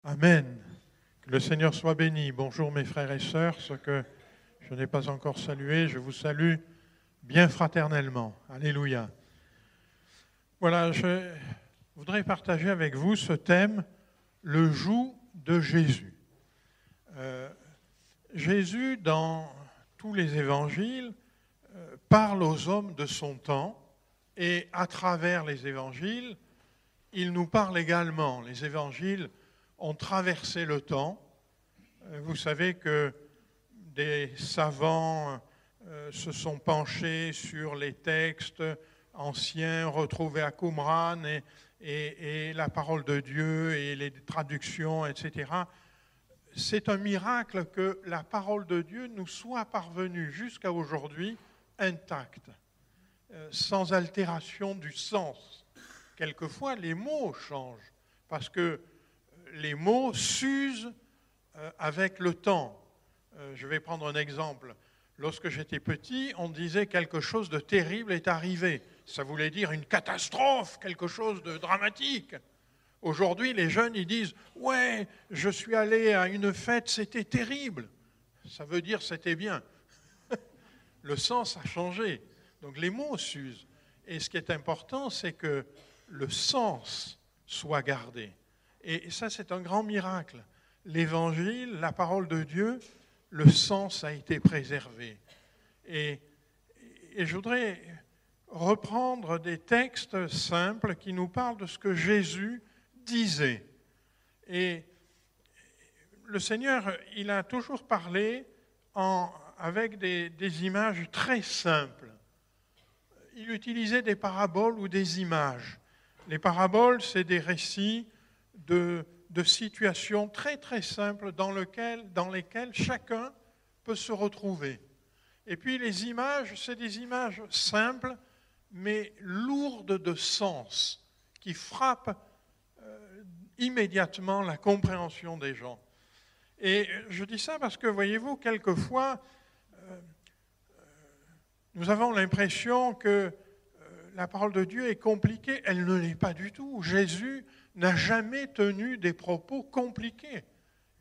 Amen. Que le Seigneur soit béni. Bonjour mes frères et sœurs. Ceux que je n'ai pas encore salués, je vous salue bien fraternellement. Alléluia. Voilà, je voudrais partager avec vous ce thème, le joug de Jésus. Jésus, dans tous les évangiles, parle aux hommes de son temps et à travers les évangiles, il nous parle également. Les évangiles ont traversé le temps. Vous savez que des savants se sont penchés sur les textes anciens retrouvés à Qumran et la parole de Dieu et les traductions, etc. C'est un miracle que la parole de Dieu nous soit parvenue jusqu'à aujourd'hui intacte, sans altération du sens. Quelquefois, les mots changent, parce que les mots s'usent avec le temps. Je vais prendre un exemple. Lorsque j'étais petit, on disait quelque chose de terrible est arrivé. Ça voulait dire une catastrophe, quelque chose de dramatique. Aujourd'hui, les jeunes, ils disent « Ouais, je suis allé à une fête, c'était terrible ». Ça veut dire « c'était bien ». Le sens a changé. Donc les mots s'usent. Et ce qui est important, c'est que le sens soit gardé. Et ça, c'est un grand miracle. L'Évangile, la parole de Dieu, le sens a été préservé. Et je voudrais reprendre des textes simples qui nous parlent de ce que Jésus disait. Et le Seigneur, il a toujours parlé avec des images très simples. Il utilisait des paraboles ou des images. Les paraboles, c'est des récits de situations très très simples dans lesquelles chacun peut se retrouver. Et puis les images, c'est des images simples, mais lourdes de sens, qui frappent immédiatement la compréhension des gens. Et je dis ça parce que, voyez-vous, quelquefois, nous avons l'impression que la parole de Dieu est compliquée. Elle ne l'est pas du tout. Jésus n'a jamais tenu des propos compliqués.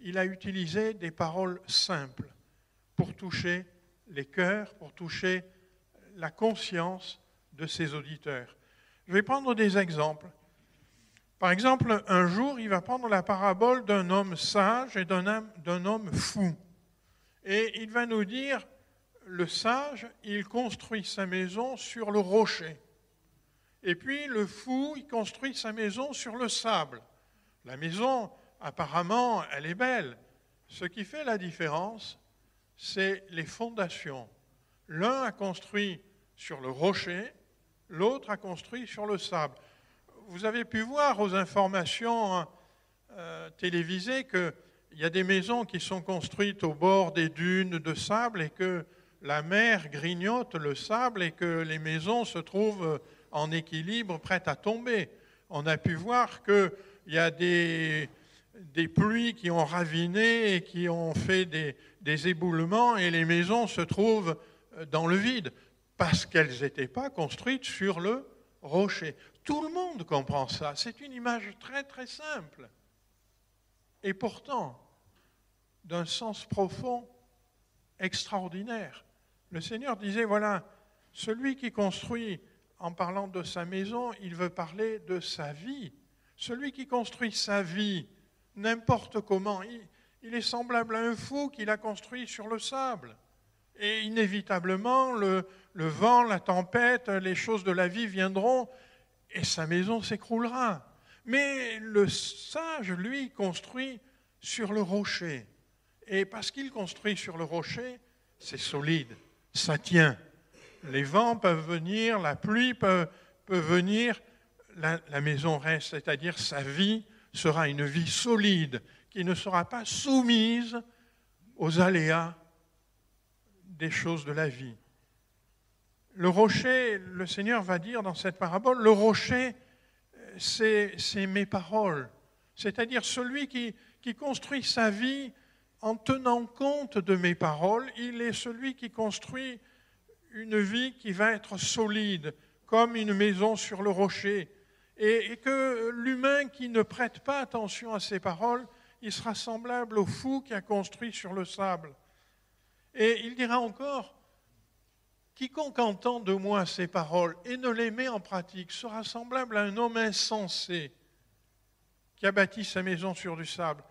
Il a utilisé des paroles simples pour toucher les cœurs, pour toucher la conscience de ses auditeurs. Je vais prendre des exemples. Par exemple, un jour, il va prendre la parabole d'un homme sage et d'un homme fou. Et il va nous dire, le sage, il construit sa maison sur le rocher. Et puis le fou, il construit sa maison sur le sable. La maison, apparemment, elle est belle. Ce qui fait la différence, c'est les fondations. L'un a construit sur le rocher, l'autre a construit sur le sable. Vous avez pu voir aux informations télévisées qu'il y a des maisons qui sont construites au bord des dunes de sable et que la mer grignote le sable et que les maisons se trouvent en équilibre, prêtes à tomber. On a pu voir qu'il y a des pluies qui ont raviné et qui ont fait des éboulements et les maisons se trouvent dans le vide parce qu'elles n'étaient pas construites sur le rocher. Tout le monde comprend ça. C'est une image très très simple. Et pourtant, d'un sens profond, extraordinaire. Le Seigneur disait, voilà, celui qui construit en parlant de sa maison, il veut parler de sa vie. Celui qui construit sa vie, n'importe comment, il est semblable à un fou qui l'a construit sur le sable. Et inévitablement, le vent, la tempête, les choses de la vie viendront et sa maison s'écroulera. Mais le sage, lui, construit sur le rocher. Et parce qu'il construit sur le rocher, c'est solide, ça tient. Les vents peuvent venir, la pluie peut venir, la maison reste, c'est-à-dire sa vie sera une vie solide, qui ne sera pas soumise aux aléas des choses de la vie. Le rocher, le Seigneur va dire dans cette parabole, le rocher, c'est mes paroles. C'est-à-dire celui qui construit sa vie en tenant compte de mes paroles, il est celui qui construit une vie qui va être solide, comme une maison sur le rocher. Et que l'humain qui ne prête pas attention à ses paroles, il sera semblable au fou qui a construit sur le sable. Et il dira encore, quiconque entend de moi ces paroles et ne les met en pratique sera semblable à un homme insensé qui a bâti sa maison sur du sable.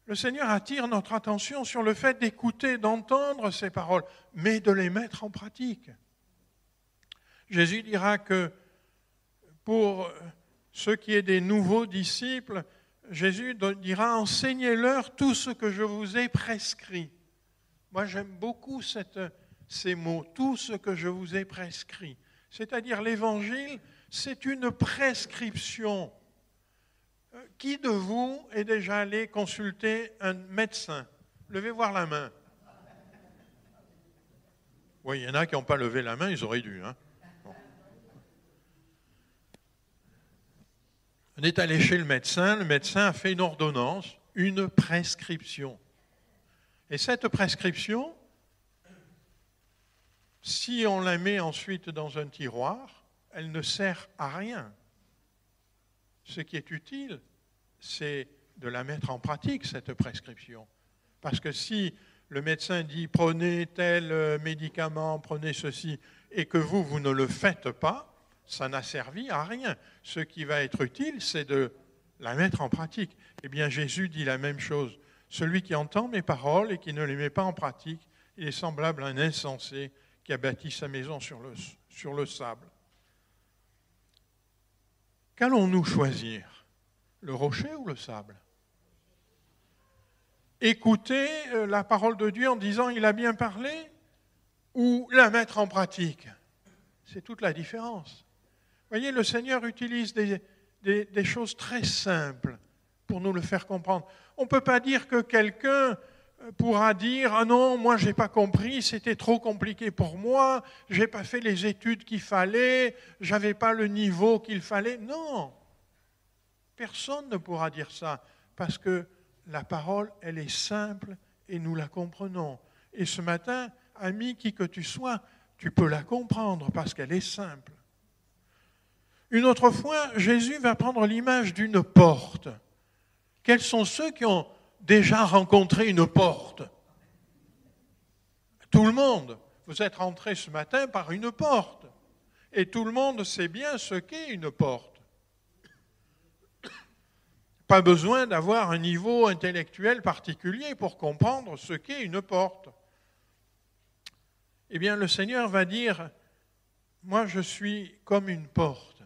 Le Seigneur attire notre attention sur le fait d'écouter, d'entendre ces paroles, mais de les mettre en pratique. Jésus dira que pour ceux qui est des nouveaux disciples, Jésus dira « Enseignez-leur tout ce que je vous ai prescrit ». Moi, j'aime beaucoup ces mots, tout ce que je vous ai prescrit. C'est-à-dire l'Évangile, c'est une prescription. Qui de vous est déjà allé consulter un médecin? Levez voir la main. Oui, il y en a qui n'ont pas levé la main, ils auraient dû. Hein. Bon. On est allé chez le médecin a fait une ordonnance, une prescription. Et cette prescription, si on la met ensuite dans un tiroir, elle ne sert à rien. Ce qui est utile, c'est de la mettre en pratique, cette prescription. Parce que si le médecin dit « prenez tel médicament, prenez ceci », et que vous ne le faites pas, ça n'a servi à rien. Ce qui va être utile, c'est de la mettre en pratique. Eh bien, Jésus dit la même chose. Celui qui entend mes paroles et qui ne les met pas en pratique, il est semblable à un insensé qui a bâti sa maison sur le sable. Qu'allons-nous choisir? Le rocher ou le sable? Écouter la parole de Dieu en disant « il a bien parlé » ou la mettre en pratique? C'est toute la différence. Vous voyez, le Seigneur utilise des choses très simples pour nous le faire comprendre. On ne peut pas dire que quelqu'un pourra dire « ah non, moi je n'ai pas compris, c'était trop compliqué pour moi, je n'ai pas fait les études qu'il fallait, je n'avais pas le niveau qu'il fallait ». Non, personne ne pourra dire ça, parce que la parole, elle est simple et nous la comprenons. Et ce matin, ami, qui que tu sois, tu peux la comprendre parce qu'elle est simple. Une autre fois, Jésus va prendre l'image d'une porte. Quels sont ceux qui ont déjà rencontré une porte? Tout le monde. Vous êtes rentré ce matin par une porte. Et tout le monde sait bien ce qu'est une porte. Pas besoin d'avoir un niveau intellectuel particulier pour comprendre ce qu'est une porte. Eh bien, le Seigneur va dire, moi je suis comme une porte.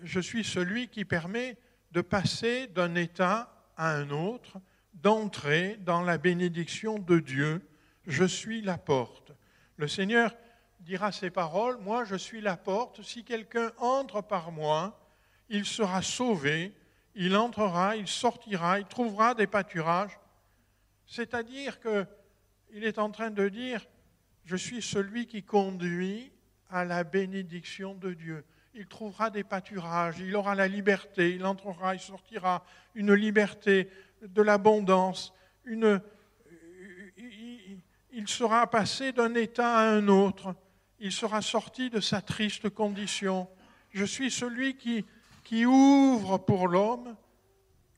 Je suis celui qui permet de passer d'un état à un autre, d'entrer dans la bénédiction de Dieu. Je suis la porte. Le Seigneur dira ces paroles, moi je suis la porte, si quelqu'un entre par moi, il sera sauvé, il entrera, il sortira, il trouvera des pâturages. C'est-à-dire qu'il est en train de dire, je suis celui qui conduit à la bénédiction de Dieu. Il trouvera des pâturages, il aura la liberté, il entrera, il sortira, une liberté, de l'abondance, il sera passé d'un état à un autre, il sera sorti de sa triste condition. Je suis celui qui ouvre pour l'homme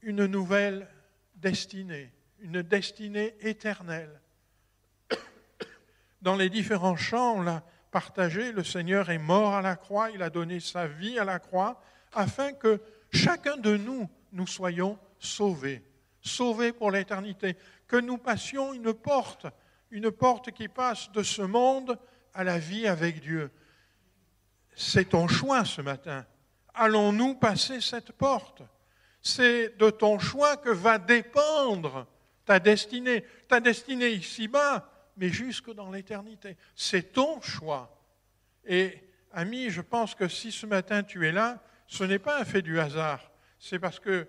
une nouvelle destinée, une destinée éternelle. Dans les différents chants, on l'a partagé, le Seigneur est mort à la croix, il a donné sa vie à la croix, afin que chacun de nous, nous soyons sauvés, sauvés pour l'éternité, que nous passions une porte qui passe de ce monde à la vie avec Dieu. C'est ton choix ce matin. Allons-nous passer cette porte? C'est de ton choix que va dépendre ta destinée ici-bas, mais jusque dans l'éternité. C'est ton choix. Et, ami, je pense que si ce matin tu es là, ce n'est pas un fait du hasard. C'est parce que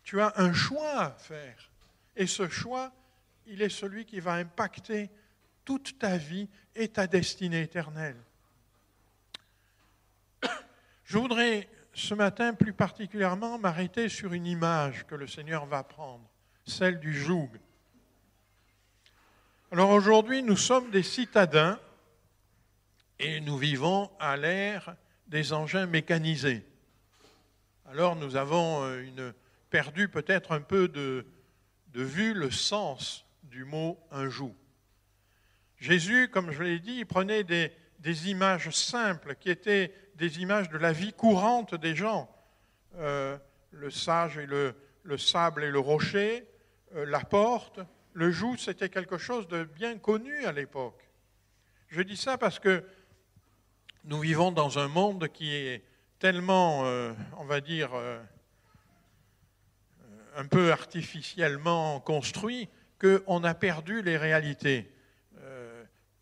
tu as un choix à faire. Et ce choix, il est celui qui va impacter toute ta vie et ta destinée éternelle. Je voudrais ce matin plus particulièrement m'arrêter sur une image que le Seigneur va prendre, celle du joug. Alors aujourd'hui, nous sommes des citadins et nous vivons à l'ère des engins mécanisés. Alors nous avons une perdu peut-être un peu de vue le sens du mot « un joug ». Jésus, comme je l'ai dit, il prenait des images simples qui étaient des images de la vie courante des gens. Le sage et le sable et le rocher, la porte, le joug, c'était quelque chose de bien connu à l'époque. Je dis ça parce que nous vivons dans un monde qui est tellement, on va dire, un peu artificiellement construit qu'on a perdu les réalités.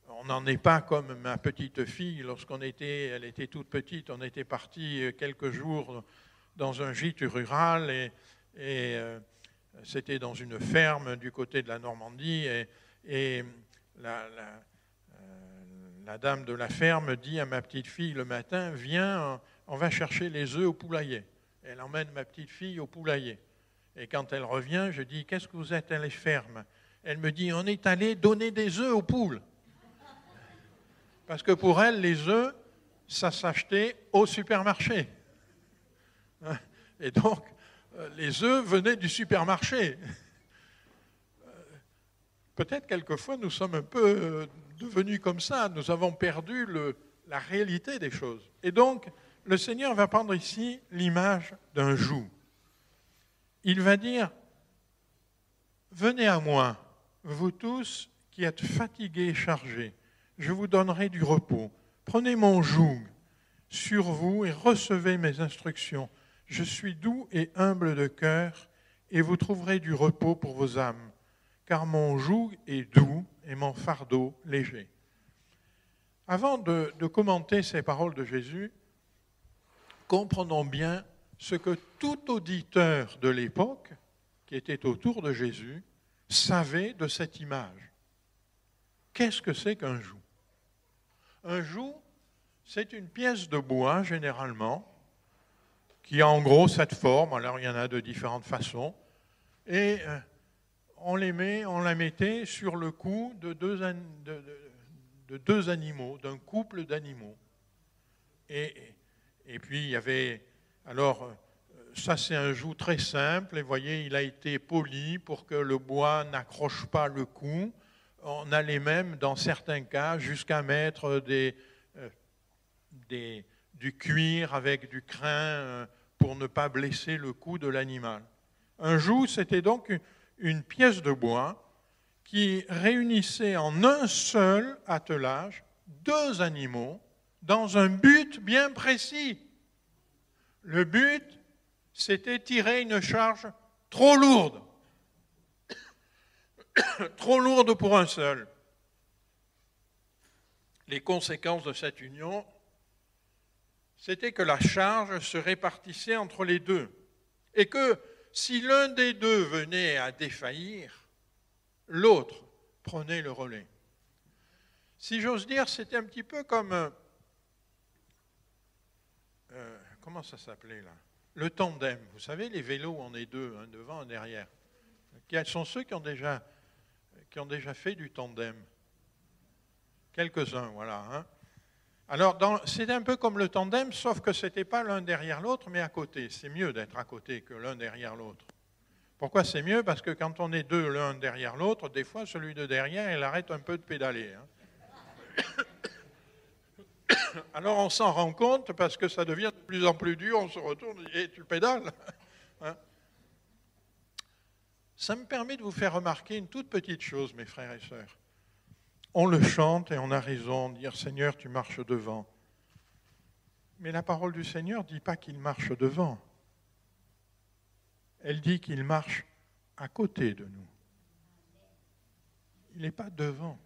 On n'en est pas comme ma petite fille, elle était toute petite, on était parti quelques jours dans un gîte rural et c'était dans une ferme du côté de la Normandie et la dame de la ferme dit à ma petite fille le matin, viens, on va chercher les œufs au poulailler. Elle emmène ma petite fille au poulailler. Et quand elle revient, je dis, qu'est-ce que vous êtes allé faire? Elle me dit, on est allé donner des œufs aux poules. Parce que pour elle, les œufs, ça s'achetait au supermarché. Et donc, les œufs venaient du supermarché. Peut-être quelquefois, nous sommes un peu devenus comme ça. Nous avons perdu la réalité des choses. Et donc, le Seigneur va prendre ici l'image d'un joug. Il va dire, venez à moi, vous tous qui êtes fatigués et chargés, je vous donnerai du repos. Prenez mon joug sur vous et recevez mes instructions. Je suis doux et humble de cœur et vous trouverez du repos pour vos âmes, car mon joug est doux et mon fardeau léger. Avant de commenter ces paroles de Jésus, comprenons bien ce que tout auditeur de l'époque qui était autour de Jésus savait de cette image. Qu'est-ce que c'est qu'un joug? Un joug, c'est une pièce de bois, généralement, qui a en gros cette forme, alors il y en a de différentes façons, et on la mettait sur le cou de deux animaux, d'un couple d'animaux. Et puis il y avait, alors ça c'est un joug très simple, et vous voyez, il a été poli pour que le bois n'accroche pas le cou. On allait même, dans certains cas, jusqu'à mettre du cuir avec du crin pour ne pas blesser le cou de l'animal. Un joug, c'était donc une pièce de bois qui réunissait en un seul attelage deux animaux dans un but bien précis. Le but, c'était tirer une charge trop lourde. Trop lourde pour un seul. Les conséquences de cette union, c'était que la charge se répartissait entre les deux. Et que si l'un des deux venait à défaillir, l'autre prenait le relais. Si j'ose dire, c'était un petit peu comme... comment ça s'appelait là? Le tandem. Vous savez, les vélos, on est deux, un devant, un derrière. Quels sont ceux qui ont déjà fait du tandem? Quelques-uns, voilà. Hein. Alors, c'était un peu comme le tandem, sauf que ce n'était pas l'un derrière l'autre, mais à côté. C'est mieux d'être à côté que l'un derrière l'autre. Pourquoi c'est mieux? Parce que quand on est deux l'un derrière l'autre, des fois, celui de derrière, il arrête un peu de pédaler. Hein. Alors, on s'en rend compte parce que ça devient de plus en plus dur, on se retourne et dit hey, « tu pédales ?» hein. Ça me permet de vous faire remarquer une toute petite chose, mes frères et sœurs. On le chante et on a raison de dire « Seigneur, tu marches devant ». Mais la parole du Seigneur ne dit pas qu'il marche devant. Elle dit qu'il marche à côté de nous. Il n'est pas devant.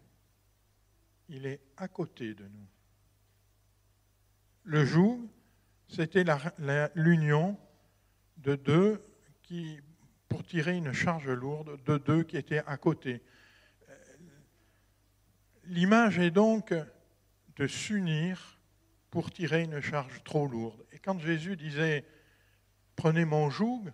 Il est à côté de nous. Le joug, c'était l'union de deux pour tirer une charge lourde, de deux qui étaient à côté. L'image est donc de s'unir pour tirer une charge trop lourde. Et quand Jésus disait « prenez mon joug »,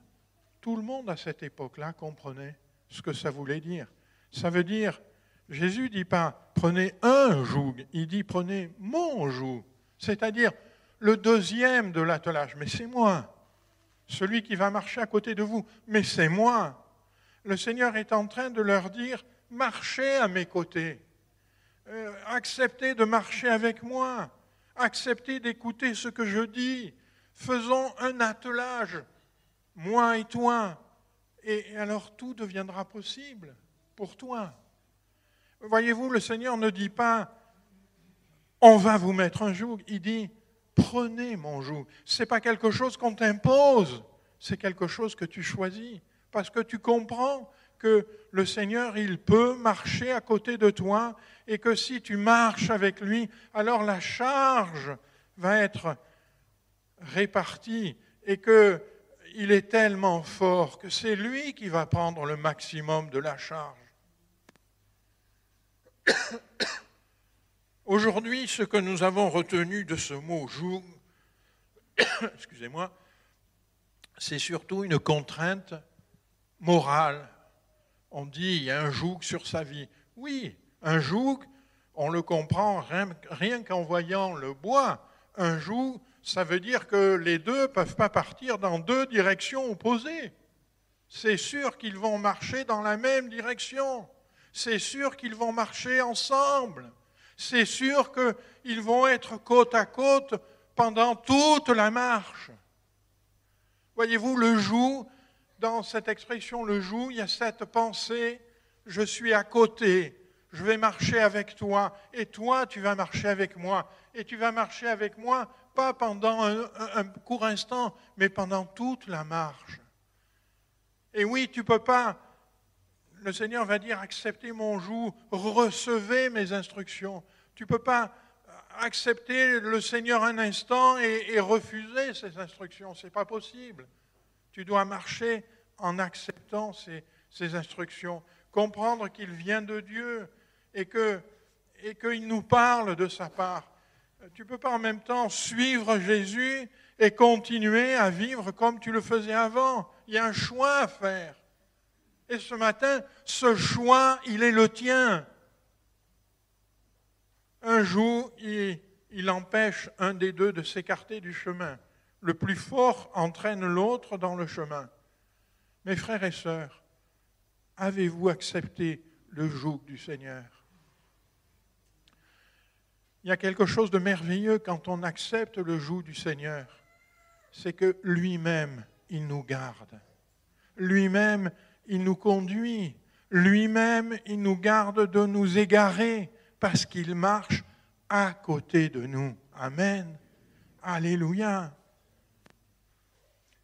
tout le monde à cette époque-là comprenait ce que ça voulait dire. Ça veut dire, Jésus ne dit pas « prenez un joug », il dit « prenez mon joug », c'est-à-dire le deuxième de l'attelage. Mais c'est moi. celui qui va marcher à côté de vous, mais c'est moi. Le Seigneur est en train de leur dire, marchez à mes côtés, acceptez de marcher avec moi, acceptez d'écouter ce que je dis, faisons un attelage, moi et toi, et alors tout deviendra possible pour toi. Voyez-vous, le Seigneur ne dit pas, on va vous mettre un joug, il dit, prenez mon joug. Ce n'est pas quelque chose qu'on t'impose, c'est quelque chose que tu choisis, parce que tu comprends que le Seigneur, il peut marcher à côté de toi, et que si tu marches avec lui, alors la charge va être répartie, et qu'il est tellement fort que c'est lui qui va prendre le maximum de la charge. Aujourd'hui, ce que nous avons retenu de ce mot « joug », excusez-moi, c'est surtout une contrainte morale. On dit il y a un joug sur sa vie. Oui, un joug, on le comprend rien qu'en voyant le bois. Un joug, ça veut dire que les deux ne peuvent pas partir dans deux directions opposées. C'est sûr qu'ils vont marcher dans la même direction. C'est sûr qu'ils vont marcher ensemble. C'est sûr qu'ils vont être côte à côte pendant toute la marche. Voyez-vous, le joug, dans cette expression le joug, il y a cette pensée, je suis à côté, je vais marcher avec toi, et toi tu vas marcher avec moi. Et tu vas marcher avec moi, pas pendant un court instant, mais pendant toute la marche. Et oui, tu ne peux pas, le Seigneur va dire, acceptez mon joug, recevez mes instructions. Tu ne peux pas accepter le Seigneur un instant et refuser ses instructions, ce n'est pas possible. Tu dois marcher en acceptant ces instructions, comprendre qu'il vient de Dieu et qu'il nous parle de sa part. Tu ne peux pas en même temps suivre Jésus et continuer à vivre comme tu le faisais avant. Il y a un choix à faire. Et ce matin, ce choix, il est le tien. Un jour, il empêche un des deux de s'écarter du chemin. Le plus fort entraîne l'autre dans le chemin. Mes frères et sœurs, avez-vous accepté le joug du Seigneur? Il y a quelque chose de merveilleux quand on accepte le joug du Seigneur. C'est que lui-même, il nous garde. Lui-même, il nous conduit. Lui-même, il nous garde de nous égarer parce qu'il marche à côté de nous. Amen. Alléluia.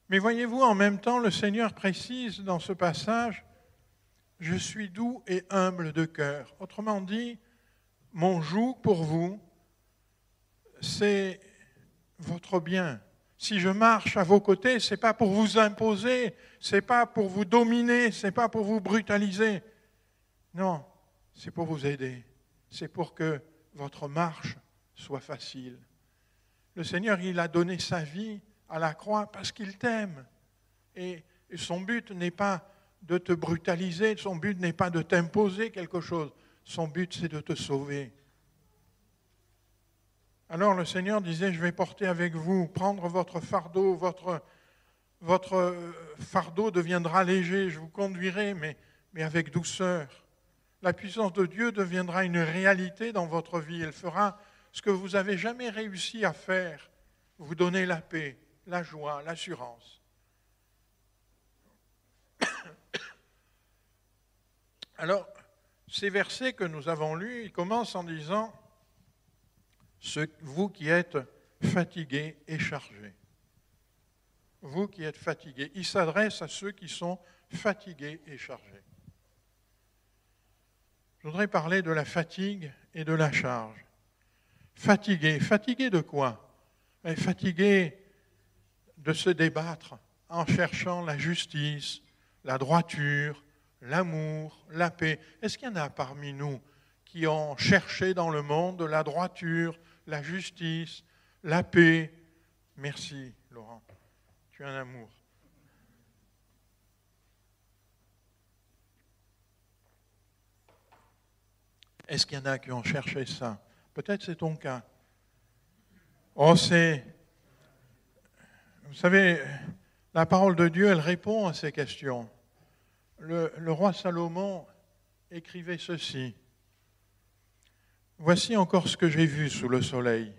Mais voyez-vous, en même temps, le Seigneur précise dans ce passage, « Je suis doux et humble de cœur ». Autrement dit, mon joug pour vous, c'est votre bien. Si je marche à vos côtés, ce n'est pas pour vous imposer, ce n'est pas pour vous dominer, ce n'est pas pour vous brutaliser. Non, c'est pour vous aider. C'est pour que votre marche soit facile. Le Seigneur, il a donné sa vie à la croix parce qu'il t'aime. Et son but n'est pas de te brutaliser, son but n'est pas de t'imposer quelque chose. Son but, c'est de te sauver. Alors le Seigneur disait, je vais porter avec vous, prendre votre fardeau, votre fardeau deviendra léger, je vous conduirai, mais avec douceur. La puissance de Dieu deviendra une réalité dans votre vie. Elle fera ce que vous n'avez jamais réussi à faire, vous donner la paix, la joie, l'assurance. Alors, ces versets que nous avons lus, ils commencent en disant « Vous qui êtes fatigués et chargés ». Vous qui êtes fatigués. Il s'adresse à ceux qui sont fatigués et chargés. Je voudrais parler de la fatigue et de la charge. Fatigué. Fatigué de quoi? Fatigué de se débattre en cherchant la justice, la droiture, l'amour, la paix. Est-ce qu'il y en a parmi nous qui ont cherché dans le monde la droiture, la justice, la paix? Merci, Laurent. Tu es un amour. Est-ce qu'il y en a qui ont cherché ça? Peut-être c'est ton cas. Oh, vous savez, La parole de Dieu, elle répond à ces questions. Le roi Salomon écrivait ceci. Voici encore ce que j'ai vu sous le soleil.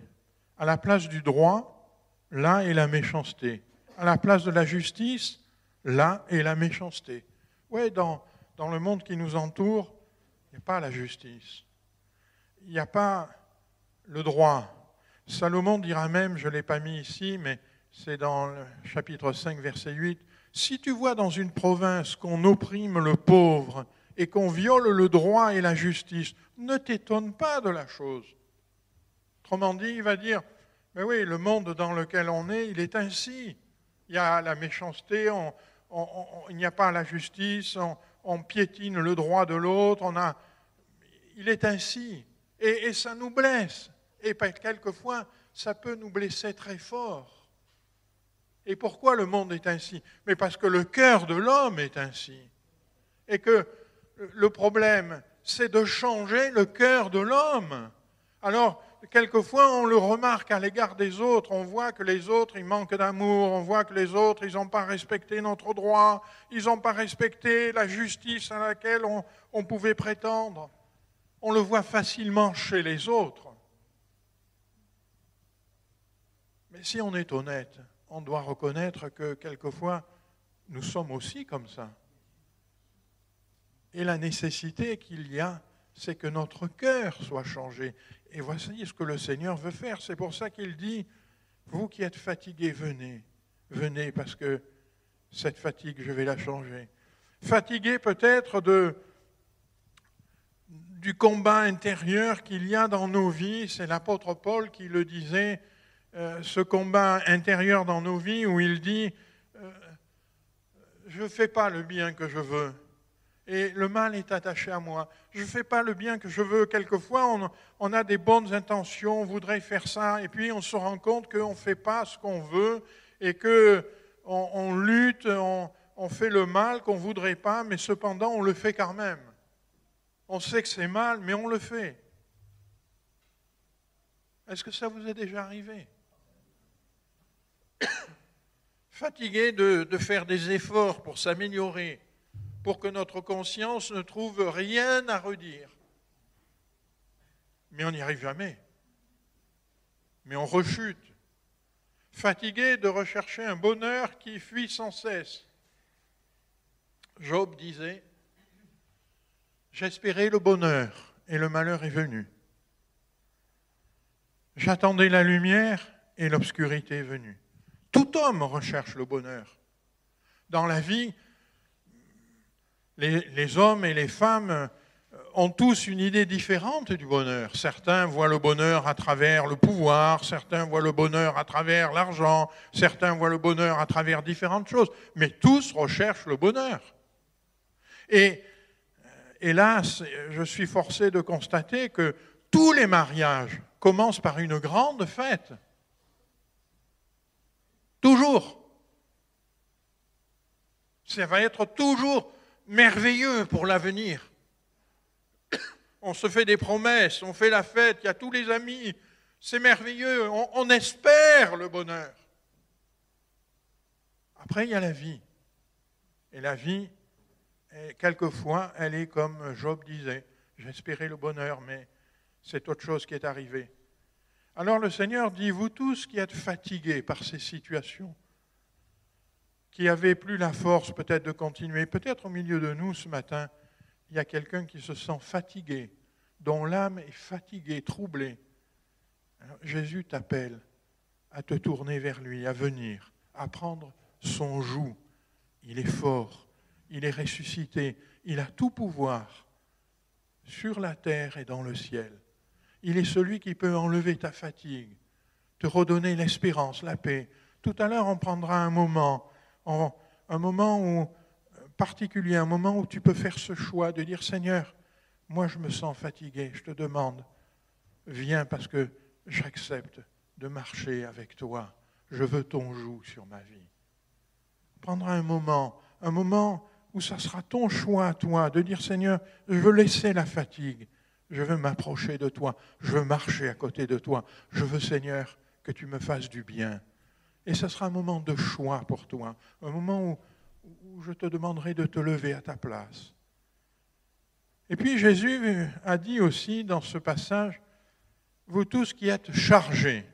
À la place du droit, là est la méchanceté. À la place de la justice, là est la méchanceté. Oui, dans le monde qui nous entoure, il n'y a pas la justice. Il n'y a pas le droit. Salomon dira même, je ne l'ai pas mis ici, mais c'est dans le chapitre 5, verset 8, « Si tu vois dans une province qu'on opprime le pauvre et qu'on viole le droit et la justice, ne t'étonne pas de la chose. » Autrement dit, il va dire, « Mais oui, le monde dans lequel on est, il est ainsi. Il y a la méchanceté, il n'y a pas la justice, on piétine le droit de l'autre, il est ainsi. Et ça nous blesse. Et quelquefois, ça peut nous blesser très fort. Et pourquoi le monde est ainsi? Mais parce que le cœur de l'homme est ainsi. Et que le problème, c'est de changer le cœur de l'homme. Alors, quelquefois, on le remarque à l'égard des autres. On voit que les autres, ils manquent d'amour. On voit que les autres, ils n'ont pas respecté notre droit. Ils n'ont pas respecté la justice à laquelle on pouvait prétendre. On le voit facilement chez les autres. Mais si on est honnête, on doit reconnaître que quelquefois, nous sommes aussi comme ça. Et la nécessité qu'il y a, c'est que notre cœur soit changé. Et voici ce que le Seigneur veut faire. C'est pour ça qu'il dit, vous qui êtes fatigués, venez. Venez parce que cette fatigue, je vais la changer. Fatigués peut-être du combat intérieur qu'il y a dans nos vies. C'est l'apôtre Paul qui le disait, ce combat intérieur dans nos vies où il dit je ne fais pas le bien que je veux et le mal est attaché à moi. Je ne fais pas le bien que je veux. Quelquefois, on a des bonnes intentions, on voudrait faire ça et puis on se rend compte qu'on ne fait pas ce qu'on veut et qu'on lutte, on fait le mal qu'on ne voudrait pas, mais cependant on le fait quand même. On sait que c'est mal, mais on le fait. Est-ce que ça vous est déjà arrivé? Fatigué de faire des efforts pour s'améliorer, pour que notre conscience ne trouve rien à redire. Mais on n'y arrive jamais. Mais on rechute. Fatigué de rechercher un bonheur qui fuit sans cesse. Job disait, « J'espérais le bonheur et le malheur est venu. J'attendais la lumière et l'obscurité est venue. » Tout homme recherche le bonheur. Dans la vie, les hommes et les femmes ont tous une idée différente du bonheur. Certains voient le bonheur à travers le pouvoir, certains voient le bonheur à travers l'argent, certains voient le bonheur à travers différentes choses, mais tous recherchent le bonheur. Et hélas, je suis forcé de constater que tous les mariages commencent par une grande fête. Toujours. Ça va être toujours merveilleux pour l'avenir. On se fait des promesses, on fait la fête, il y a tous les amis, c'est merveilleux, on espère le bonheur. Après, il y a la vie. Et la vie, quelquefois, elle est comme Job disait, j'espérais le bonheur, mais c'est autre chose qui est arrivé. Alors le Seigneur dit, vous tous qui êtes fatigués par ces situations, qui n'avez plus la force peut-être de continuer, peut-être au milieu de nous ce matin, il y a quelqu'un qui se sent fatigué, dont l'âme est fatiguée, troublée. Alors, Jésus t'appelle à te tourner vers lui, à venir, à prendre son joug. Il est fort, il est ressuscité, il a tout pouvoir sur la terre et dans le ciel. Il est celui qui peut enlever ta fatigue, te redonner l'espérance, la paix. Tout à l'heure, on prendra un moment particulier, un moment où tu peux faire ce choix de dire, Seigneur, moi je me sens fatigué, je te demande, viens parce que j'accepte de marcher avec toi. Je veux ton joug sur ma vie. Prendra un moment où ça sera ton choix, toi, de dire, Seigneur, je veux laisser la fatigue. Je veux m'approcher de toi, je veux marcher à côté de toi, je veux, Seigneur, que tu me fasses du bien. Et ce sera un moment de choix pour toi, un moment où je te demanderai de te lever à ta place. Et puis Jésus a dit aussi dans ce passage, vous tous qui êtes chargés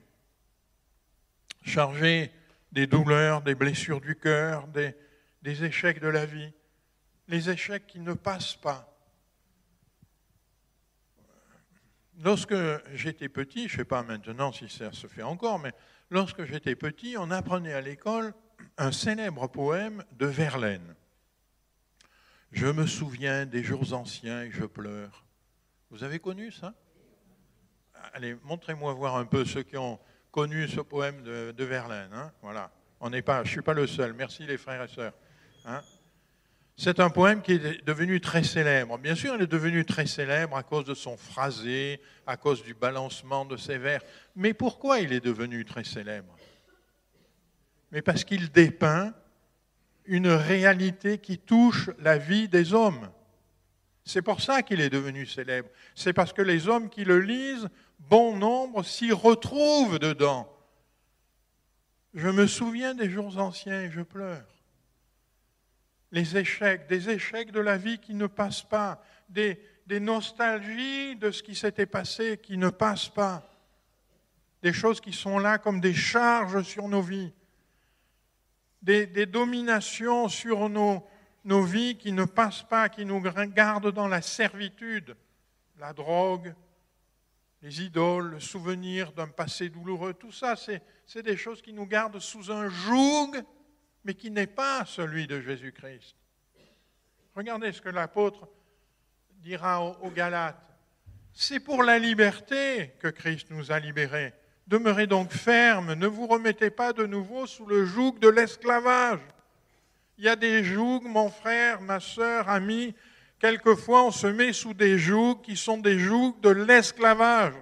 des douleurs, des blessures du cœur, des échecs de la vie, les échecs qui ne passent pas. Lorsque j'étais petit, je ne sais pas maintenant si ça se fait encore, mais lorsque j'étais petit, on apprenait à l'école un célèbre poème de Verlaine. Je me souviens des jours anciens et je pleure. Vous avez connu ça? Allez, montrez-moi voir un peu ceux qui ont connu ce poème de Verlaine. Hein? Voilà. Je ne suis pas le seul. Merci les frères et sœurs. Hein? C'est un poème qui est devenu très célèbre. Bien sûr, il est devenu très célèbre à cause de son phrasé, à cause du balancement de ses vers. Mais pourquoi il est devenu très célèbre? Mais parce qu'il dépeint une réalité qui touche la vie des hommes. C'est pour ça qu'il est devenu célèbre. C'est parce que les hommes qui le lisent, bon nombre, s'y retrouvent dedans. Je me souviens des jours anciens et je pleure. Les échecs, des échecs de la vie qui ne passent pas, des nostalgies de ce qui s'était passé qui ne passent pas, des choses qui sont là comme des charges sur nos vies, des dominations sur nos vies qui ne passent pas, qui nous gardent dans la servitude, la drogue, les idoles, le souvenir d'un passé douloureux, tout ça, c'est des choses qui nous gardent sous un joug, mais qui n'est pas celui de Jésus-Christ. Regardez ce que l'apôtre dira aux Galates. C'est pour la liberté que Christ nous a libérés. Demeurez donc fermes, ne vous remettez pas de nouveau sous le joug de l'esclavage. Il y a des jougs, mon frère, ma sœur, ami, quelquefois on se met sous des jougs qui sont des jougs de l'esclavage.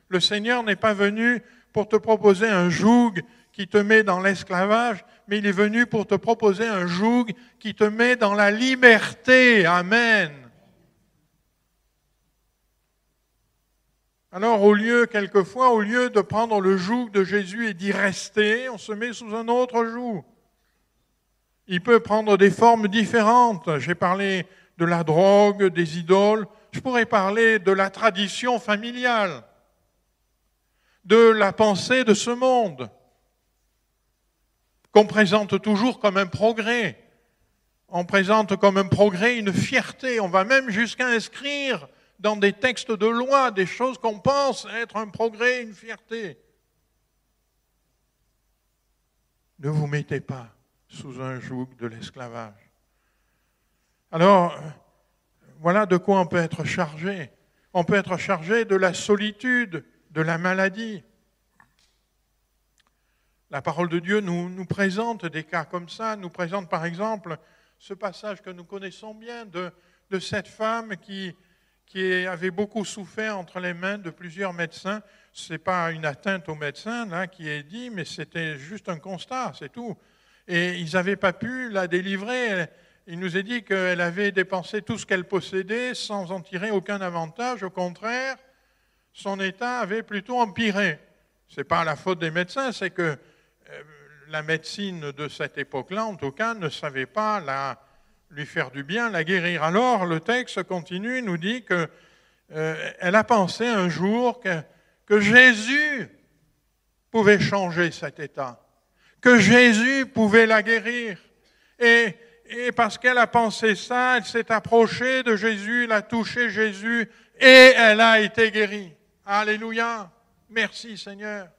Le Seigneur n'est pas venu pour te proposer un joug qui te met dans l'esclavage, mais il est venu pour te proposer un joug qui te met dans la liberté. Amen. Alors, quelquefois, au lieu de prendre le joug de Jésus et d'y rester, on se met sous un autre joug. Il peut prendre des formes différentes. J'ai parlé de la drogue, des idoles. Je pourrais parler de la tradition familiale, de la pensée de ce monde, qu'on présente toujours comme un progrès. On présente comme un progrès une fierté. On va même jusqu'à inscrire dans des textes de loi des choses qu'on pense être un progrès, une fierté. Ne vous mettez pas sous un joug de l'esclavage. Alors, voilà de quoi on peut être chargé. On peut être chargé de la solitude, de la maladie. La parole de Dieu nous présente des cas comme ça, nous présente par exemple ce passage que nous connaissons bien de cette femme qui avait beaucoup souffert entre les mains de plusieurs médecins. Ce n'est pas une atteinte aux médecins là, qui est dit, mais c'était juste un constat, c'est tout. Et ils n'avaient pas pu la délivrer. Il nous est dit qu'elle avait dépensé tout ce qu'elle possédait sans en tirer aucun avantage. Au contraire, son état avait plutôt empiré. Ce n'est pas la faute des médecins, c'est que la médecine de cette époque-là, en tout cas, ne savait pas lui faire du bien, la guérir. Alors, le texte continue, nous dit qu'elle a pensé un jour que Jésus pouvait changer cet état, que Jésus pouvait la guérir. Et parce qu'elle a pensé ça, elle s'est approchée de Jésus, elle a touché Jésus et elle a été guérie. Alléluia! Merci Seigneur.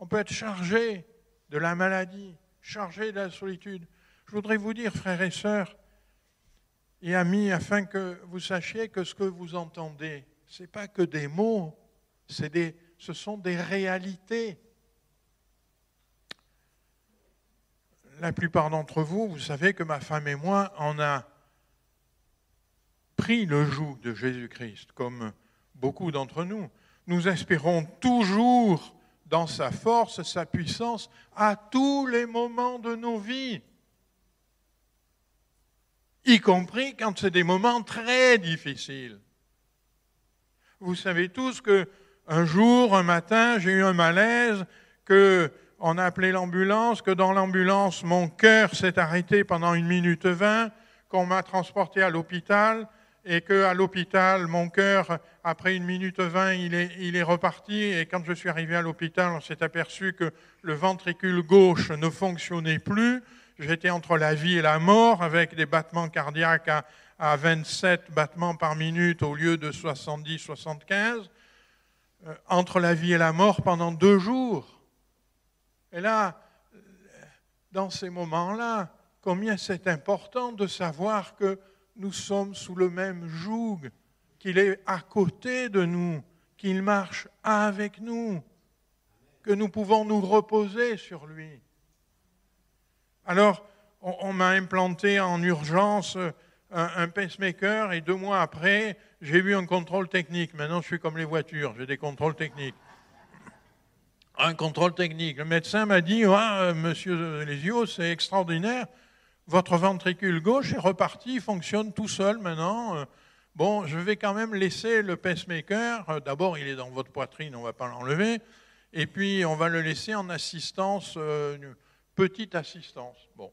On peut être chargé de la maladie, chargé de la solitude. Je voudrais vous dire, frères et sœurs et amis, afin que vous sachiez que ce que vous entendez, ce n'est pas que des mots, ce sont des réalités. La plupart d'entre vous, vous savez que ma femme et moi, on a pris le joug de Jésus-Christ, comme beaucoup d'entre nous. Nous espérons toujours dans sa force, sa puissance, à tous les moments de nos vies, y compris quand c'est des moments très difficiles. Vous savez tous qu'un jour, un matin, j'ai eu un malaise, qu'on a appelé l'ambulance, que dans l'ambulance, mon cœur s'est arrêté pendant 1 minute 20, qu'on m'a transporté à l'hôpital, et qu'à l'hôpital, mon cœur, après 1 minute 20, il est reparti. Et quand je suis arrivé à l'hôpital, on s'est aperçu que le ventricule gauche ne fonctionnait plus. J'étais entre la vie et la mort, avec des battements cardiaques à 27 battements par minute au lieu de 70-75. Entre la vie et la mort pendant 2 jours. Et là, dans ces moments-là, combien c'est important de savoir que nous sommes sous le même joug, qu'il est à côté de nous, qu'il marche avec nous, que nous pouvons nous reposer sur lui. Alors, on m'a implanté en urgence un pacemaker et 2 mois après, j'ai eu un contrôle technique. Maintenant, je suis comme les voitures, j'ai des contrôles techniques. Un contrôle technique. Le médecin m'a dit, monsieur Lesio, c'est extraordinaire, votre ventricule gauche est reparti, il fonctionne tout seul maintenant. Bon, je vais quand même laisser le pacemaker. D'abord, il est dans votre poitrine, on ne va pas l'enlever. Et puis, on va le laisser en assistance, une petite assistance. Bon.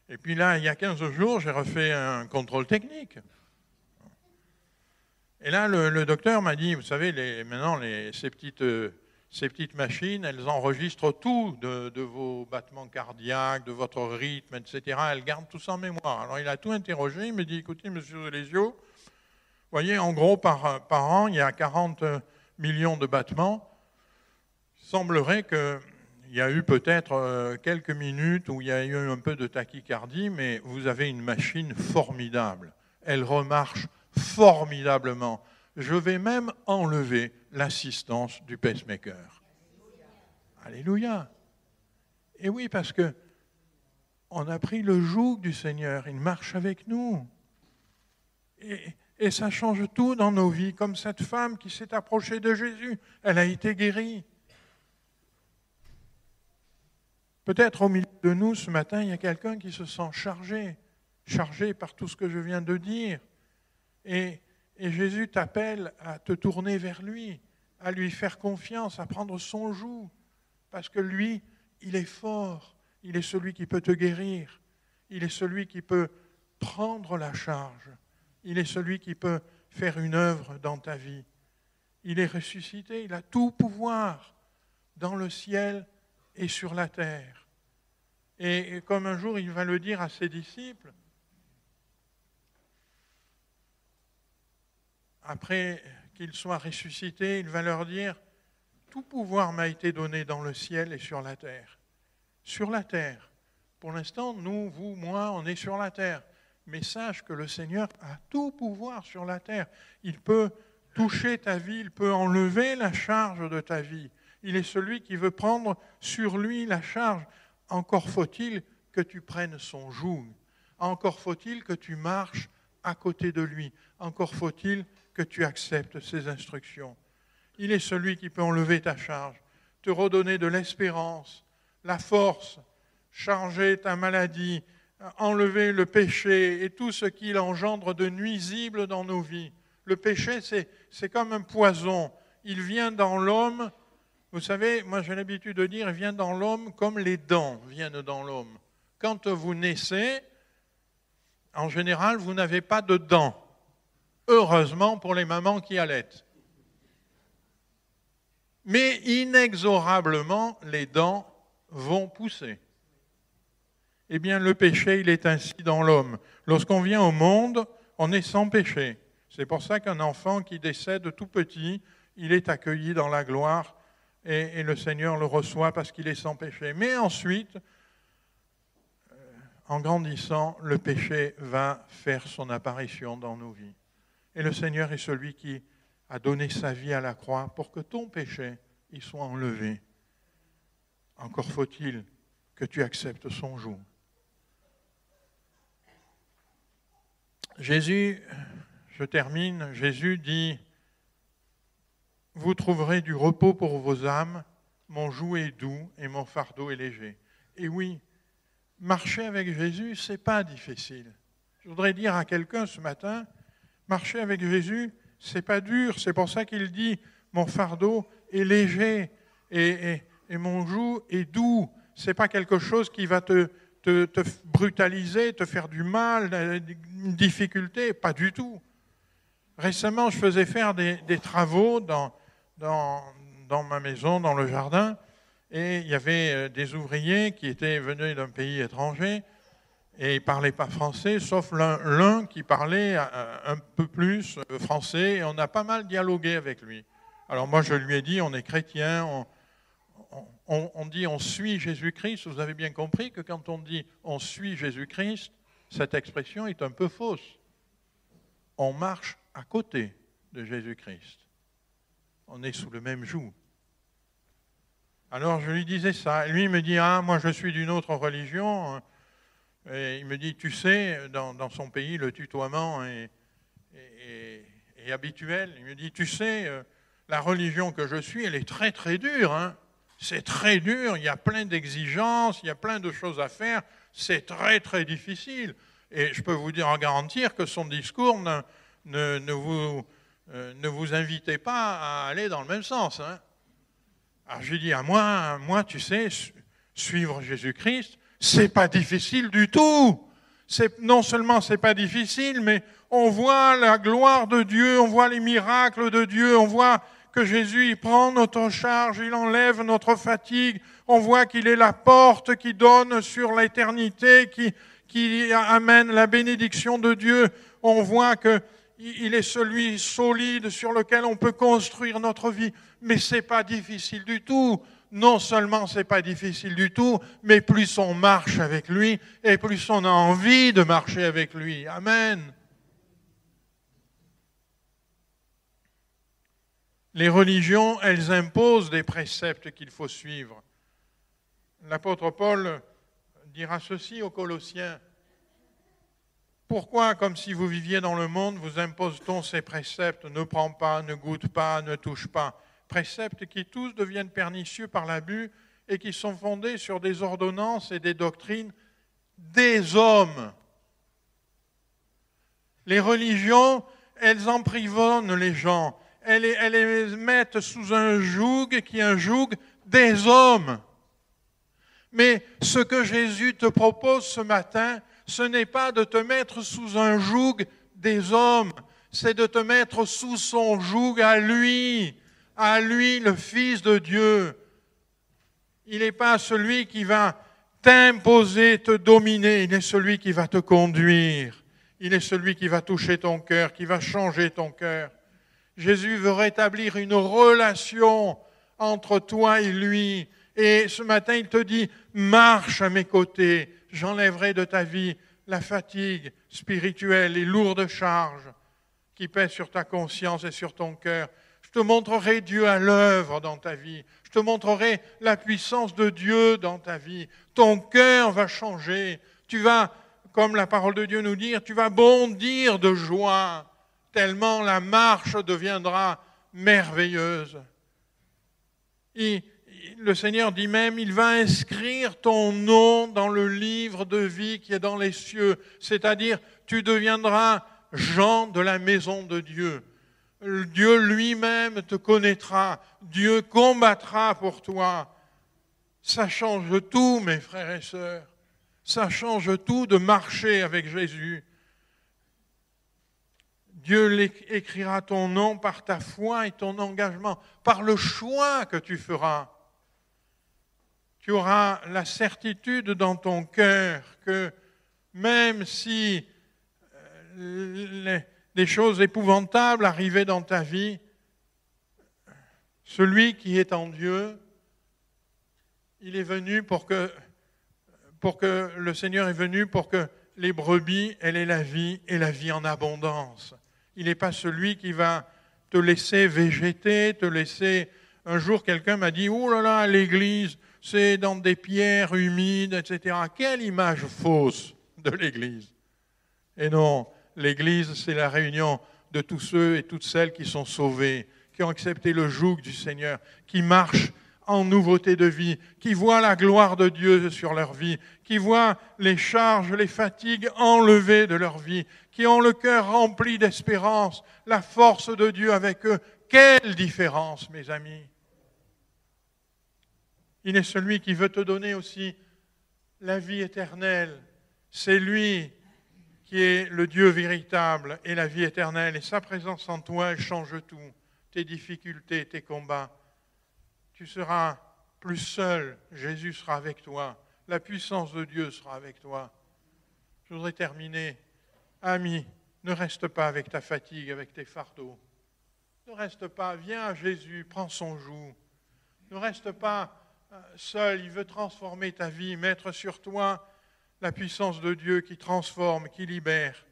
Et puis là, il y a 15 jours, j'ai refait un contrôle technique. Et là, le docteur m'a dit, vous savez, maintenant, ces petites machines, elles enregistrent tout de vos battements cardiaques, de votre rythme, etc. Elles gardent tout ça en mémoire. Alors, il a tout interrogé. Il me dit, écoutez, monsieur Lesio, vous voyez, en gros, par an, il y a 40 millions de battements. Il semblerait qu'il y a eu peut-être quelques minutes où il y a eu un peu de tachycardie, mais vous avez une machine formidable. Elle remarche formidablement. Je vais même enlever l'assistance du pacemaker. Alléluia. Et oui, parce que on a pris le joug du Seigneur, il marche avec nous. Et ça change tout dans nos vies, comme cette femme qui s'est approchée de Jésus, elle a été guérie. Peut-être au milieu de nous, ce matin, il y a quelqu'un qui se sent chargé par tout ce que je viens de dire. Et Jésus t'appelle à te tourner vers lui, à lui faire confiance, à prendre son joug. Parce que lui, il est fort, il est celui qui peut te guérir, il est celui qui peut prendre la charge, il est celui qui peut faire une œuvre dans ta vie. Il est ressuscité, il a tout pouvoir dans le ciel et sur la terre. Et comme un jour il va le dire à ses disciples, après qu'il soit ressuscité, il va leur dire « Tout pouvoir m'a été donné dans le ciel et sur la terre. » Sur la terre. Pour l'instant, nous, vous, moi, on est sur la terre. Mais sache que le Seigneur a tout pouvoir sur la terre. Il peut toucher ta vie, il peut enlever la charge de ta vie. Il est celui qui veut prendre sur lui la charge. Encore faut-il que tu prennes son joug. Encore faut-il que tu marches à côté de lui. Encore faut-il que tu acceptes ses instructions. Il est celui qui peut enlever ta charge, te redonner de l'espérance, la force, changer ta maladie, enlever le péché et tout ce qu'il engendre de nuisible dans nos vies. Le péché, c'est comme un poison. Il vient dans l'homme, vous savez, moi j'ai l'habitude de dire, il vient dans l'homme comme les dents viennent dans l'homme. Quand vous naissez, en général, vous n'avez pas de dents. Heureusement pour les mamans qui allaitent. Mais inexorablement, les dents vont pousser. Eh bien, le péché, il est ainsi dans l'homme. Lorsqu'on vient au monde, on est sans péché. C'est pour ça qu'un enfant qui décède tout petit, il est accueilli dans la gloire et le Seigneur le reçoit parce qu'il est sans péché. Mais ensuite, en grandissant, le péché va faire son apparition dans nos vies. Et le Seigneur est celui qui a donné sa vie à la croix pour que ton péché y soit enlevé. Encore faut-il que tu acceptes son joug. Jésus, je termine, Jésus dit « Vous trouverez du repos pour vos âmes, mon joug est doux et mon fardeau est léger. » Et oui, marcher avec Jésus, ce n'est pas difficile. Je voudrais dire à quelqu'un ce matin, marcher avec Jésus, ce n'est pas dur, c'est pour ça qu'il dit « Mon fardeau est léger ». Et et mon joug est doux. Ce n'est pas quelque chose qui va te brutaliser, te faire du mal, une difficulté, pas du tout. Récemment, je faisais faire des travaux dans ma maison, dans le jardin, et il y avait des ouvriers qui étaient venus d'un pays étranger et ils ne parlaient pas français, sauf l'un qui parlait un peu plus français, et on a pas mal dialogué avec lui. Alors moi, je lui ai dit, on est chrétien, on dit on suit Jésus-Christ. Vous avez bien compris que quand on dit on suit Jésus-Christ, cette expression est un peu fausse. On marche à côté de Jésus-Christ. On est sous le même joug. Alors je lui disais ça. Et lui il me dit, moi je suis d'une autre religion. Et il me dit, tu sais, dans son pays, le tutoiement est habituel. Il me dit, tu sais, la religion que je suis, elle est très très dure. Hein. C'est très dur, il y a plein d'exigences, il y a plein de choses à faire. C'est très très difficile. Et je peux vous dire en garantir que son discours ne vous invitez pas à aller dans le même sens. Hein. Alors je lui dis, moi, tu sais, suivre Jésus-Christ, c'est pas difficile du tout. Non seulement c'est pas difficile, mais on voit la gloire de Dieu, on voit les miracles de Dieu, on voit que Jésus il prend notre charge, il enlève notre fatigue, on voit qu'il est la porte qui donne sur l'éternité, qui amène la bénédiction de Dieu, on voit que il est celui solide sur lequel on peut construire notre vie. Mais ce n'est pas difficile du tout. Non seulement ce n'est pas difficile du tout, mais plus on marche avec lui, et plus on a envie de marcher avec lui. Amen. Les religions, elles imposent des préceptes qu'il faut suivre. L'apôtre Paul dira ceci aux Colossiens. Pourquoi, comme si vous viviez dans le monde, vous impose-t-on ces préceptes? Ne prends pas, ne goûte pas, ne touche pas. Préceptes qui tous deviennent pernicieux par l'abus et qui sont fondés sur des ordonnances et des doctrines des hommes. Les religions, elles emprisonnent les gens. Elles les mettent sous un joug qui est un joug des hommes. Mais ce que Jésus te propose ce matin, ce n'est pas de te mettre sous un joug des hommes, c'est de te mettre sous son joug à lui le Fils de Dieu. Il n'est pas celui qui va t'imposer, te dominer, il est celui qui va te conduire. Il est celui qui va toucher ton cœur, qui va changer ton cœur. Jésus veut rétablir une relation entre toi et lui. Et ce matin, il te dit, marche à mes côtés, j'enlèverai de ta vie la fatigue spirituelle, les lourdes charges qui pèsent sur ta conscience et sur ton cœur. Je te montrerai Dieu à l'œuvre dans ta vie. Je te montrerai la puissance de Dieu dans ta vie. Ton cœur va changer. Tu vas, comme la parole de Dieu nous dit, tu vas bondir de joie, tellement la marche deviendra merveilleuse. Le Seigneur dit même, il va inscrire ton nom dans le livre de vie qui est dans les cieux. C'est-à-dire, tu deviendras Jean de la maison de Dieu. Dieu lui-même te connaîtra. Dieu combattra pour toi. Ça change tout, mes frères et sœurs. Ça change tout de marcher avec Jésus. Dieu écrira ton nom par ta foi et ton engagement, par le choix que tu feras. Tu auras la certitude dans ton cœur que même si des choses épouvantables arrivaient dans ta vie, celui qui est en Dieu, il est venu pour que le Seigneur est venu pour que les brebis, elles aient la vie et la vie en abondance. Il n'est pas celui qui va te laisser végéter, te laisser... Un jour, quelqu'un m'a dit, « Oh là là, l'église, c'est dans des pierres humides, etc. » Quelle image fausse de l'église. Et non, l'église, c'est la réunion de tous ceux et toutes celles qui sont sauvés, qui ont accepté le joug du Seigneur, qui marchent en nouveauté de vie, qui voient la gloire de Dieu sur leur vie, qui voient les charges, les fatigues enlevées de leur vie, qui ont le cœur rempli d'espérance, la force de Dieu avec eux. Quelle différence, mes amis! Il est celui qui veut te donner aussi la vie éternelle. C'est lui qui est le Dieu véritable et la vie éternelle. Et sa présence en toi, elle change tout. Tes difficultés, tes combats. Tu seras plus seul. Jésus sera avec toi. La puissance de Dieu sera avec toi. Je voudrais terminer. Ami, ne reste pas avec ta fatigue, avec tes fardeaux. Ne reste pas. Viens à Jésus, prends son joug. Ne reste pas seul, il veut transformer ta vie, mettre sur toi la puissance de Dieu qui transforme, qui libère.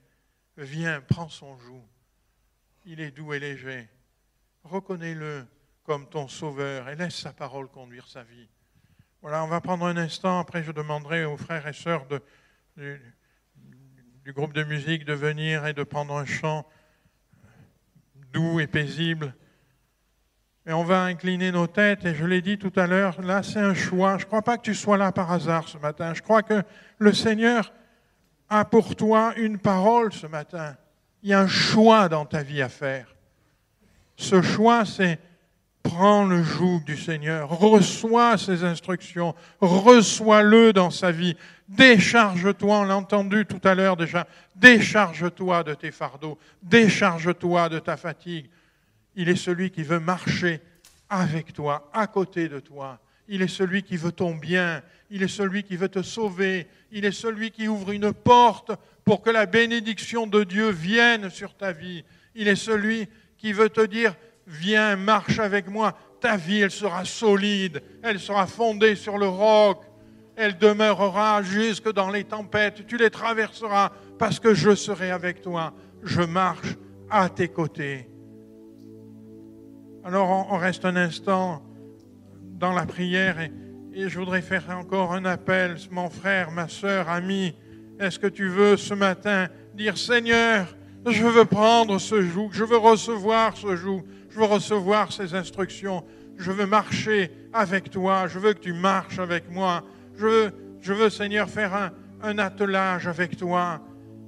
Viens, prends son joug. Il est doux et léger. Reconnais-le comme ton sauveur et laisse sa parole conduire sa vie. Voilà, on va prendre un instant, après je demanderai aux frères et sœurs du groupe de musique de venir et de prendre un chant doux et paisible. Et on va incliner nos têtes, et je l'ai dit tout à l'heure, là c'est un choix. Je ne crois pas que tu sois là par hasard ce matin. Je crois que le Seigneur a pour toi une parole ce matin. Il y a un choix dans ta vie à faire. Ce choix, c'est prends le joug du Seigneur, reçois ses instructions, reçois-le dans sa vie. Décharge-toi, on l'a entendu tout à l'heure déjà, décharge-toi de tes fardeaux, décharge-toi de ta fatigue. Il est celui qui veut marcher avec toi, à côté de toi. Il est celui qui veut ton bien. Il est celui qui veut te sauver. Il est celui qui ouvre une porte pour que la bénédiction de Dieu vienne sur ta vie. Il est celui qui veut te dire, viens, marche avec moi. Ta vie, elle sera solide. Elle sera fondée sur le roc. Elle demeurera jusque dans les tempêtes. Tu les traverseras parce que je serai avec toi. Je marche à tes côtés. Alors on reste un instant dans la prière et je voudrais faire encore un appel. Mon frère, ma sœur, ami, est-ce que tu veux ce matin dire, Seigneur, je veux prendre ce joug, je veux recevoir ce joug, je veux recevoir ces instructions, je veux marcher avec toi, je veux que tu marches avec moi, je veux Seigneur, faire un attelage avec toi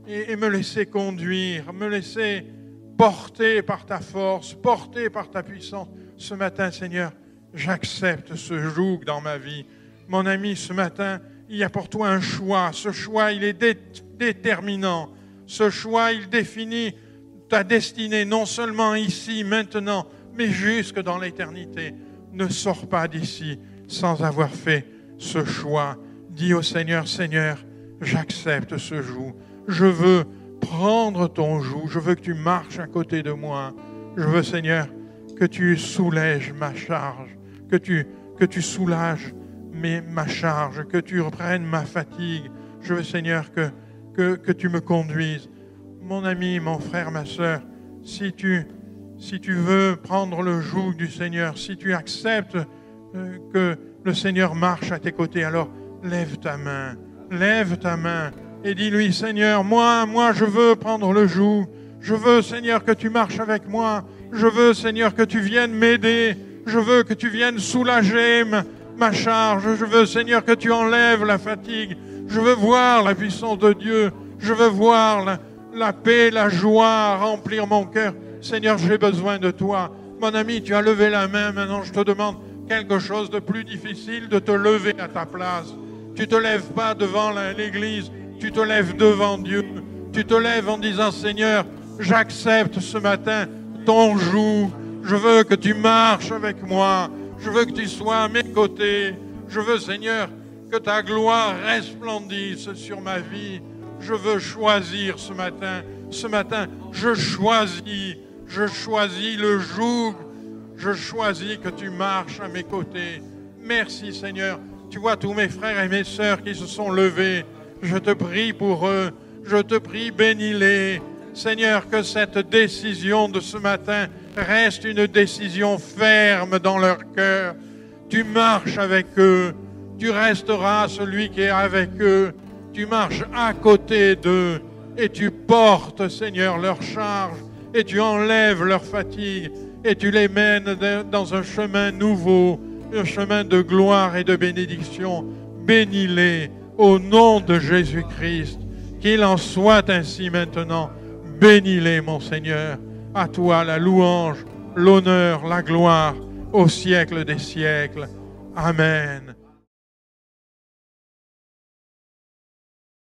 et me laisser conduire, me laisser porté par ta force, porté par ta puissance. Ce matin, Seigneur, j'accepte ce joug dans ma vie. Mon ami, ce matin, il y a pour toi un choix. Ce choix, il est déterminant. Ce choix, il définit ta destinée, non seulement ici, maintenant, mais jusque dans l'éternité. Ne sors pas d'ici sans avoir fait ce choix. Dis au Seigneur, Seigneur, j'accepte ce joug. Je veux prendre ton joug, je veux que tu marches à côté de moi. Je veux, Seigneur, que tu soulèges ma charge, que tu soulages ma charge, que tu reprennes ma fatigue. Je veux, Seigneur, que tu me conduises. Mon ami, mon frère, ma sœur, si tu veux prendre le joug du Seigneur, si tu acceptes que le Seigneur marche à tes côtés, alors lève ta main et dis-lui, Seigneur, moi, je veux prendre le joug. Je veux, Seigneur, que tu marches avec moi. Je veux, Seigneur, que tu viennes m'aider. Je veux que tu viennes soulager ma charge. Je veux, Seigneur, que tu enlèves la fatigue. Je veux voir la puissance de Dieu. Je veux voir la paix, la joie remplir mon cœur. Seigneur, j'ai besoin de toi. Mon ami, tu as levé la main. Maintenant, je te demande quelque chose de plus difficile, de te lever à ta place. Tu ne te lèves pas devant l'Église. Tu te lèves devant Dieu. Tu te lèves en disant, Seigneur, j'accepte ce matin ton joug. Je veux que tu marches avec moi. Je veux que tu sois à mes côtés. Je veux, Seigneur, que ta gloire resplendisse sur ma vie. Je veux choisir ce matin. Ce matin, je choisis le joug. Je choisis que tu marches à mes côtés. Merci, Seigneur. Tu vois tous mes frères et mes sœurs qui se sont levés. Je te prie pour eux. Je te prie, bénis-les. Seigneur, que cette décision de ce matin reste une décision ferme dans leur cœur. Tu marches avec eux. Tu resteras celui qui est avec eux. Tu marches à côté d'eux. Et tu portes, Seigneur, leur charge. Et tu enlèves leur fatigue. Et tu les mènes dans un chemin nouveau. Un chemin de gloire et de bénédiction. Bénis-les au nom de Jésus-Christ. Qu'il en soit ainsi maintenant. Bénis-les, mon Seigneur. À toi la louange, l'honneur, la gloire, au siècle des siècles. Amen.